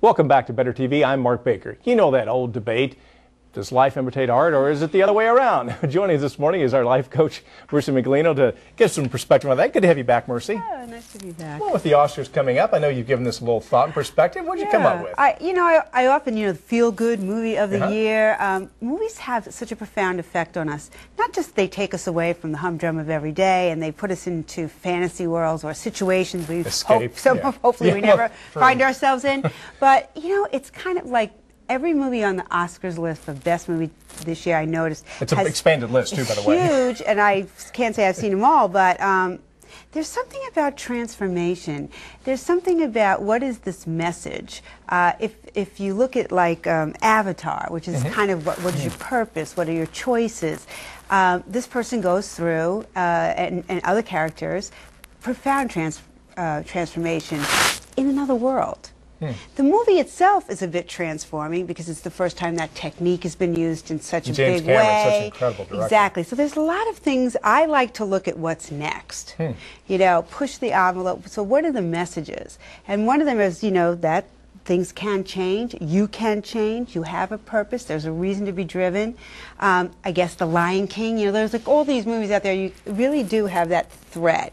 Welcome back to Better TV. I'm Mark Baker. You know that old debate. Does life imitate art, or is it the other way around? Joining us this morning is our life coach, Merci Miglino, to get some perspective on that. Good to have you back, Merci. Yeah, nice to be back. Well, with the Oscars coming up, I know you've given this a little thought and perspective. What did you come up with? I often, feel-good movie of the year. Movies have such a profound effect on us. Not just they take us away from the humdrum of every day, and they put us into fantasy worlds or situations we hopefully we never find ourselves in. But, it's kind of like every movie on the Oscars list of best movie this year, I noticed. It's an expanded list, too, by the way. Huge, and I can't say I've seen them all, but there's something about transformation. There's something about what is this message. If you look at like Avatar, which is kind of what is your purpose, what are your choices, this person goes through, and other characters, profound transformation in another world. The movie itself is a bit transforming because it's the first time that technique has been used in such a big way. Such an incredible director. Exactly. So there's a lot of things. I like to look at what's next. Push the envelope. So what are the messages? And one of them is, that things can change. You can change. You have a purpose. There's a reason to be driven. I guess The Lion King, there's like all these movies out there. You really do have that thread.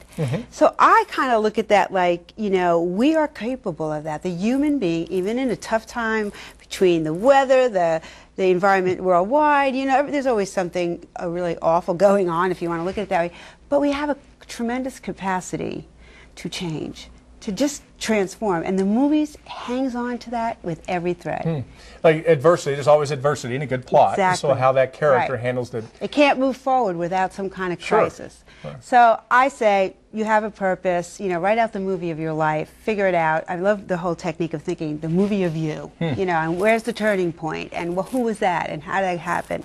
So I kind of look at that like, we are capable of that. The human being, even in a tough time between the weather, the environment worldwide, there's always something really awful going on if you want to look at it that way. But we have a tremendous capacity to change, to just transform, and the movies hangs on to that with every thread. Like adversity, there's always adversity in a good plot. Exactly. So how that character handles the... It can't move forward without some kind of crisis. So I say, you have a purpose, write out the movie of your life, figure it out. I love the whole technique of thinking, the movie of you, and where's the turning point, and who was that, and how did that happen?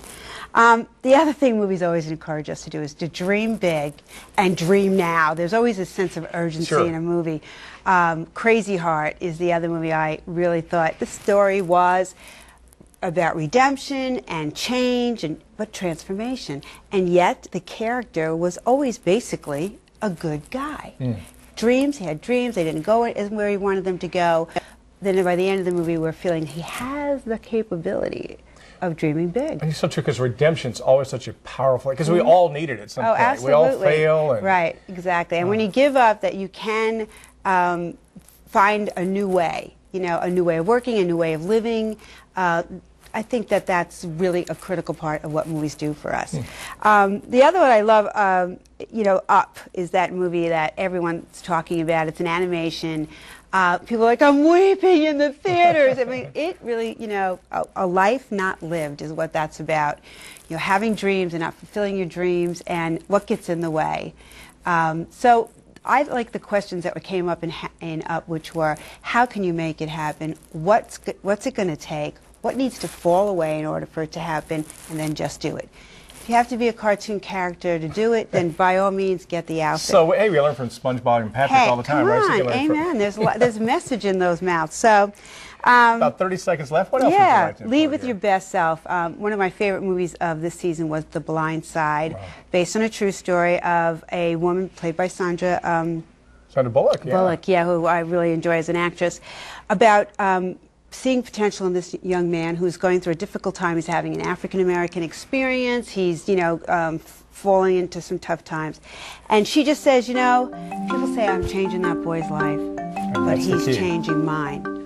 The other thing movies always encourage us to do is to dream big and dream now. There's always a sense of urgency in a movie. Crazy Heart is the other movie I really thought the story was about redemption and change, but transformation. And yet the character was always basically a good guy. He had dreams, they didn't go where he wanted them to go. Then by the end of the movie we're feeling he has the capability of dreaming big. And it's so true, because redemption's always such a powerful, because we all need it at some point. Absolutely. We all fail. And, right, exactly. And when you give up, that you can find a new way, a new way of working, a new way of living. I think that that's really a critical part of what movies do for us. The other one I love, Up is that movie that everyone's talking about. It's an animation. People are like, I'm weeping in the theaters. I mean, it really, a life not lived is what that's about. Having dreams and not fulfilling your dreams, and what gets in the way. So I like the questions that came up in Up, which were, how can you make it happen? What's it going to take? What needs to fall away in order for it to happen? And then just do it. If you have to be a cartoon character to do it, then by all means get the outfit. So, hey, we learn from SpongeBob and Patrick all the time, right? Come on, amen. There's a message in those mouths. So, about 30 seconds left. What else would you like to lead with your best self. One of my favorite movies of this season was The Blind Side, based on a true story of a woman played by Sandra Bullock. Who I really enjoy as an actress, about seeing potential in this young man who's going through a difficult time. He's having an African-American experience. He's, falling into some tough times. And she just says, people say I'm changing that boy's life, but he's changing mine.